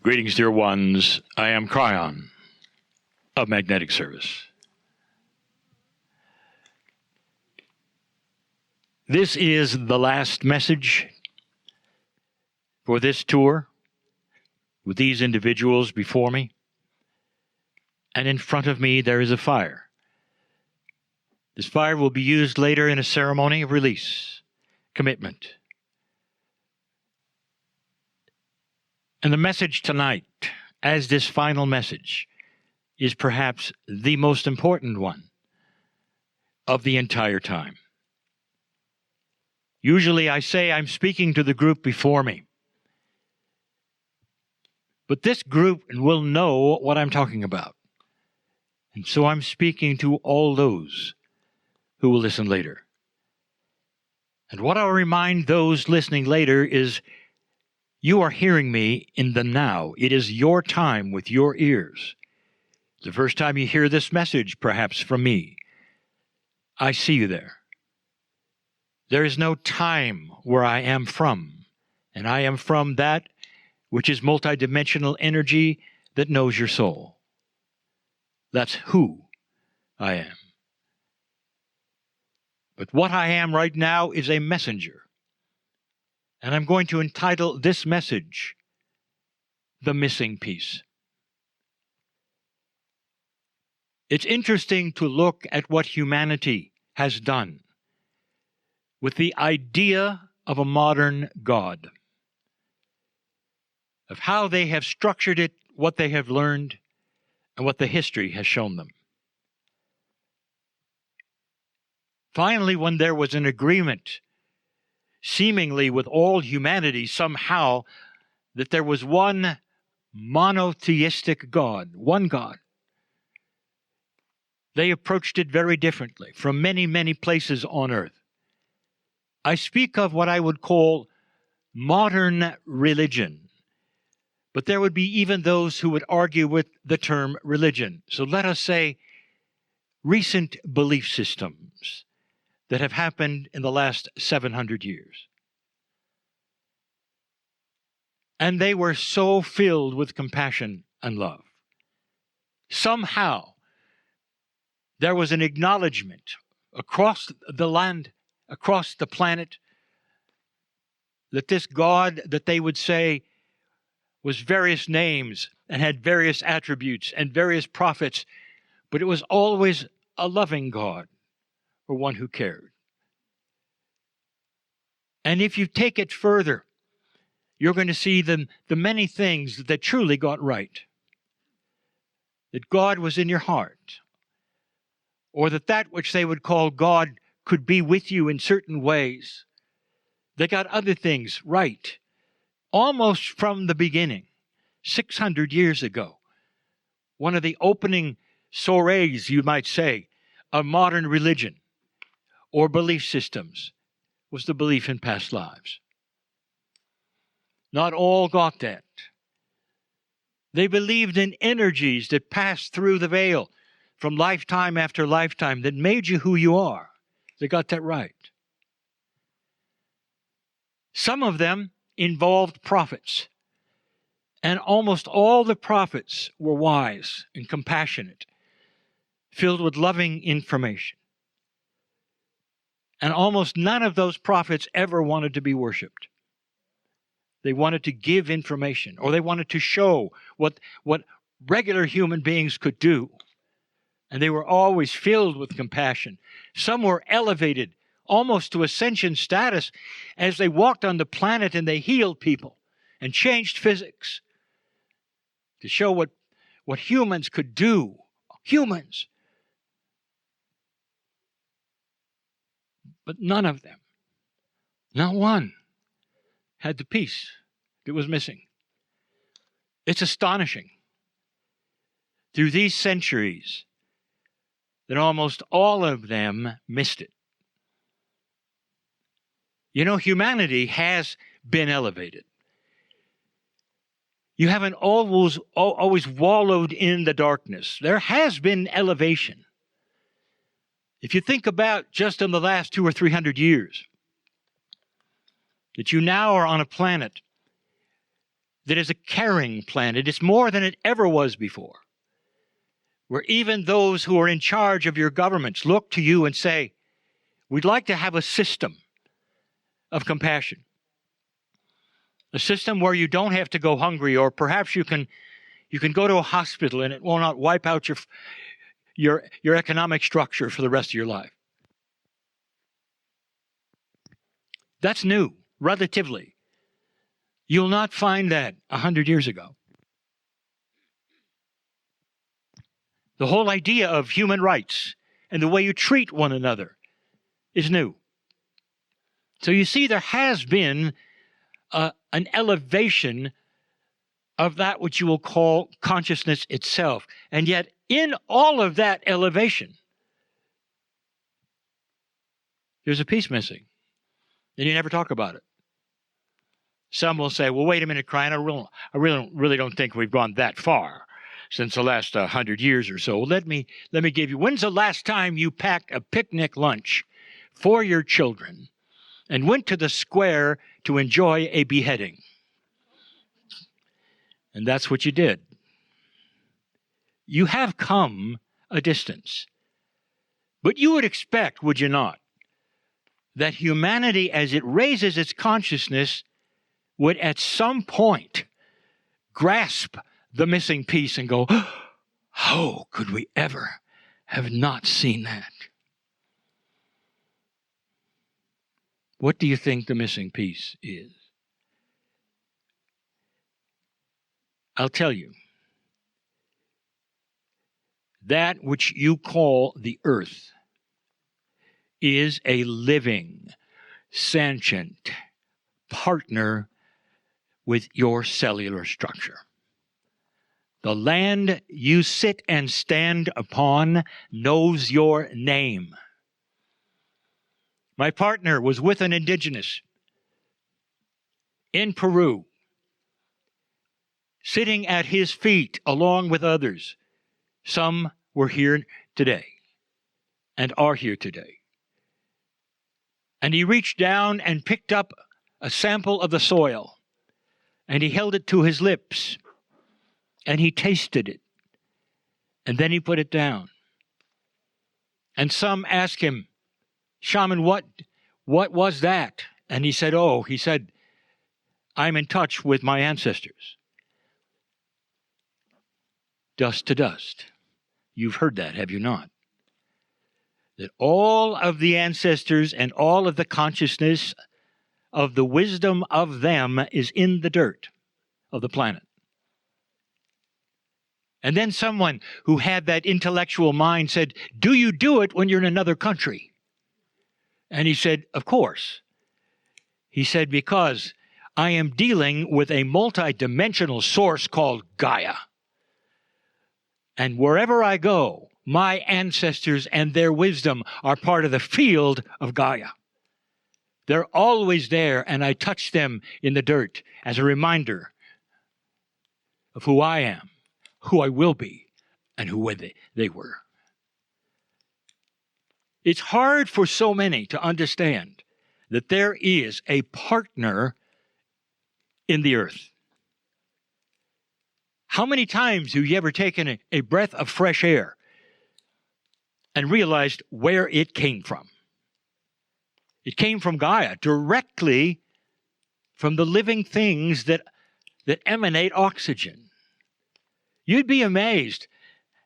Greetings, dear ones. I am Kryon of Magnetic Service. This is the last message for this tour with these individuals before me. And in front of me, there is a fire. This fire will be used later in a ceremony of release, commitment. And the message tonight, as this final message, is perhaps the most important one of the entire time. Usually I say I'm speaking to the group before me. But this group will know what I'm talking about. And so I'm speaking to all those who will listen later. And what I'll remind those listening later is you are hearing me in the now. It is your time with your ears. The first time you hear this message, perhaps from me, I see you there. There is no time where I am from, and I am from that which is multidimensional energy that knows your soul. That's who I am. But what I am right now is a messenger. And I'm going to entitle this message, The Missing Piece. It's interesting to look at what humanity has done with the idea of a modern God, of how they have structured it, what they have learned, and what the history has shown them. Finally, when there was an agreement seemingly with all humanity somehow, that there was one monotheistic God, one God. They approached it very differently from many, many places on earth. I speak of what I would call modern religion, but there would be even those who would argue with the term religion. So let us say recent belief systems that have happened in the last 700 years. And they were so filled with compassion and love. Somehow, there was an acknowledgement across the land, across the planet, that this God that they would say was various names and had various attributes and various prophets, but it was always a loving God, or one who cared. And if you take it further, you're going to see the many things that truly got right. That God was in your heart. Or that which they would call God could be with you in certain ways. They got other things right. Almost from the beginning, 600 years ago. One of the opening soirees, you might say, of modern religion or belief systems was the belief in past lives. Not all got that. They believed in energies that passed through the veil from lifetime after lifetime that made you who you are. They got that right. Some of them involved prophets, and almost all the prophets were wise and compassionate, filled with loving information. And almost none of those prophets ever wanted to be worshipped. They wanted to give information, or they wanted to show what regular human beings could do. And they were always filled with compassion. Some were elevated almost to ascension status as they walked on the planet and they healed people and changed physics to show what humans could do. Humans. But none of them, not one, had the piece that was missing. It's astonishing. Through these centuries, that almost all of them missed it. You know, humanity has been elevated. You haven't always wallowed in the darkness. There has been elevation. If you think about just in the last 200 or 300 years, that you now are on a planet that is a caring planet. It's more than it ever was before, where even those who are in charge of your governments look to you and say, we'd like to have a system of compassion, a system where you don't have to go hungry, or perhaps you can go to a hospital and it will not wipe out your economic structure for the rest of your life. That's new, relatively. You'll not find that 100 years ago. The whole idea of human rights and the way you treat one another is new. So you see, there has been an elevation of that which you will call consciousness itself. And yet, in all of that elevation, there's a piece missing. And you never talk about it. Some will say, well, wait a minute, Kryon, I really don't think we've gone that far since the last 100 years or so. Let me give you, when's the last time you packed a picnic lunch for your children and went to the square to enjoy a beheading? And that's what you did. You have come a distance. But you would expect, would you not, that humanity, as it raises its consciousness, would at some point grasp the missing piece and go, how could we ever have not seen that? What do you think the missing piece is? I'll tell you. That which you call the earth is a living, sentient partner with your cellular structure. The land you sit and stand upon knows your name. My partner was with an indigenous in Peru, sitting at his feet along with others. Some were here today and are here today. And he reached down and picked up a sample of the soil, and he held it to his lips, and he tasted it, and then he put it down. And some asked him, Shaman, what was that? And he said, I'm in touch with my ancestors. Dust to dust. You've heard that, have you not? That all of the ancestors and all of the consciousness of the wisdom of them is in the dirt of the planet. And then someone who had that intellectual mind said, do you do it when you're in another country? And he said, of course. He said, because I am dealing with a multidimensional source called Gaia. And wherever I go, my ancestors and their wisdom are part of the field of Gaia. They're always there, and I touch them in the dirt as a reminder of who I am, who I will be, and who they were. It's hard for so many to understand that there is a partner in the earth. How many times have you ever taken a breath of fresh air and realized where it came from? It came from Gaia, directly from the living things that emanate oxygen. You'd be amazed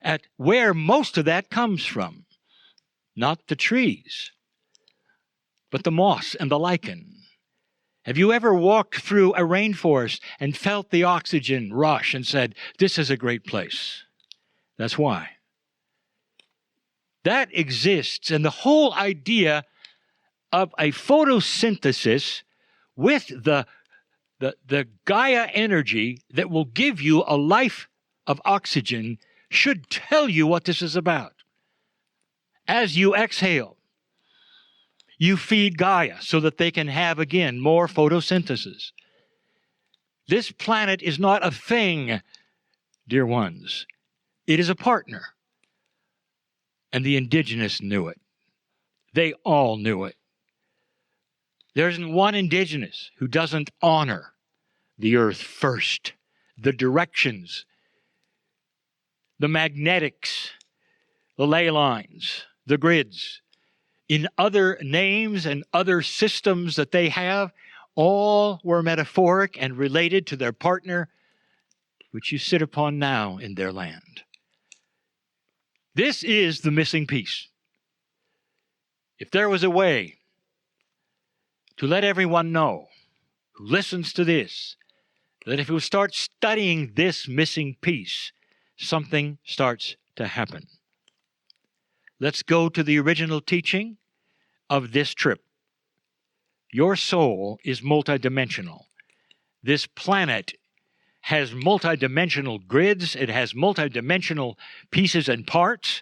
at where most of that comes from. Not the trees, but the moss and the lichen. Have you ever walked through a rainforest and felt the oxygen rush and said, this is a great place? That's why. That exists, and the whole idea of a photosynthesis with the Gaia energy that will give you a life of oxygen should tell you what this is about. As you exhale, you feed Gaia so that they can have, again, more photosynthesis. This planet is not a thing, dear ones. It is a partner. And the indigenous knew it. They all knew it. There isn't one indigenous who doesn't honor the earth first, the directions, the magnetics, the ley lines, the grids, in other names and other systems that they have, all were metaphoric and related to their partner, which you sit upon now in their land. This is the missing piece. If there was a way to let everyone know who listens to this, that if we start studying this missing piece, something starts to happen. Let's go to the original teaching of this trip. Your soul is multidimensional. This planet has multidimensional grids. It has multidimensional pieces and parts.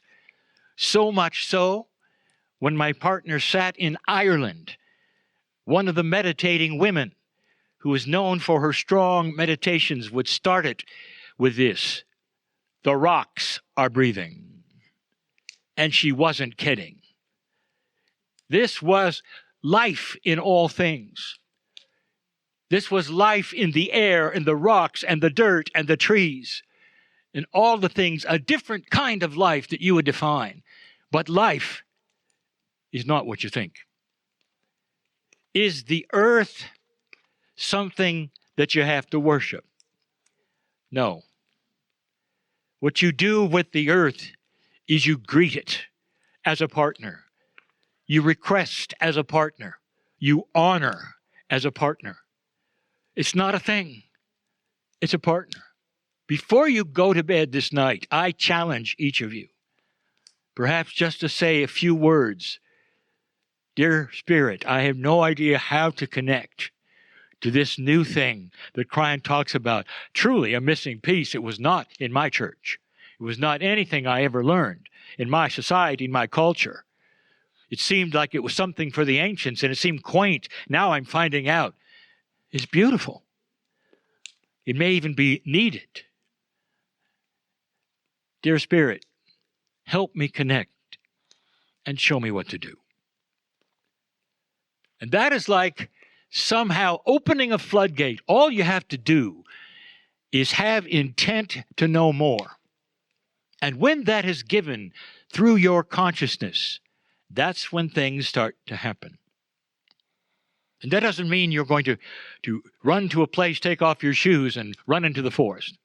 So much so, when my partner sat in Ireland, one of the meditating women who is known for her strong meditations would start it with this: the rocks are breathing. And she wasn't kidding. This was life in all things. This was life in the air and the rocks and the dirt and the trees and all the things, a different kind of life that you would define. But life is not what you think. Is the earth something that you have to worship? No. What you do with the earth is you greet it as a partner. You request as a partner. You honor as a partner. It's not a thing. It's a partner. Before you go to bed this night, I challenge each of you, perhaps just to say a few words. Dear Spirit, I have no idea how to connect to this new thing that Kryon talks about. Truly a missing piece. It was not in my church. It was not anything I ever learned in my society, in my culture. It seemed like it was something for the ancients, and it seemed quaint. Now I'm finding out it's beautiful. It may even be needed. Dear Spirit, help me connect and show me what to do. And that is like somehow opening a floodgate. All you have to do is have intent to know more. And when that is given through your consciousness, that's when things start to happen. And that doesn't mean you're going to run to a place, take off your shoes, and run into the forest.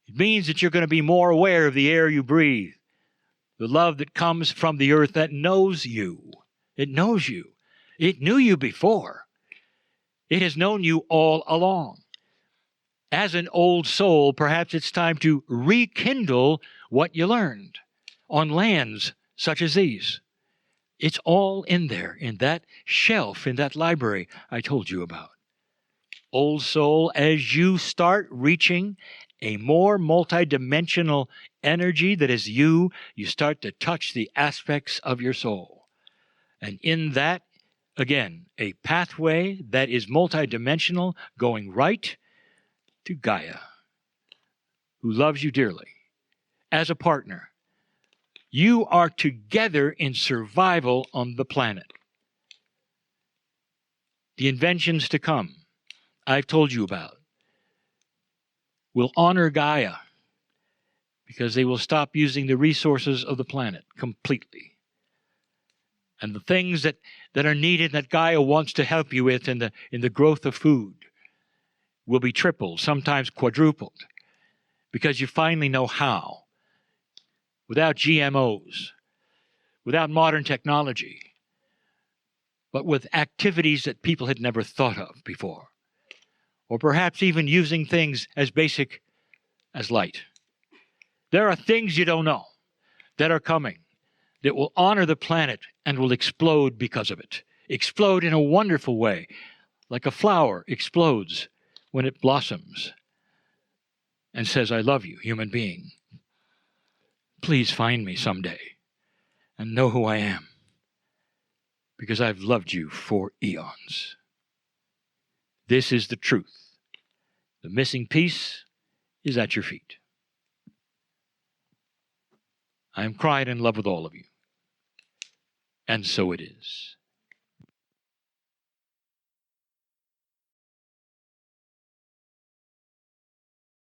It means that you're going to be more aware of the air you breathe, the love that comes from the earth that knows you. It knows you. It knew you before. It has known you all along. As an old soul, perhaps it's time to rekindle what you learned on lands such as these. It's all in there, in that shelf, in that library I told you about. Old soul, as you start reaching a more multidimensional energy that is you, you start to touch the aspects of your soul. And in that, again, a pathway that is multidimensional, going right to Gaia, who loves you dearly, as a partner. You are together in survival on the planet. The inventions to come, I've told you about, will honor Gaia because they will stop using the resources of the planet completely. And the things that are needed that Gaia wants to help you with in the growth of food will be tripled, sometimes quadrupled, because you finally know how. Without GMOs, without modern technology, but with activities that people had never thought of before. Or perhaps even using things as basic as light. There are things you don't know that are coming that will honor the planet and will explode because of it. Explode in a wonderful way, like a flower explodes when it blossoms and says, I love you, human being. Please find me someday and know who I am, because I've loved you for eons. This is the truth. The missing piece is at your feet. I am Kryon in love with all of you, and so it is.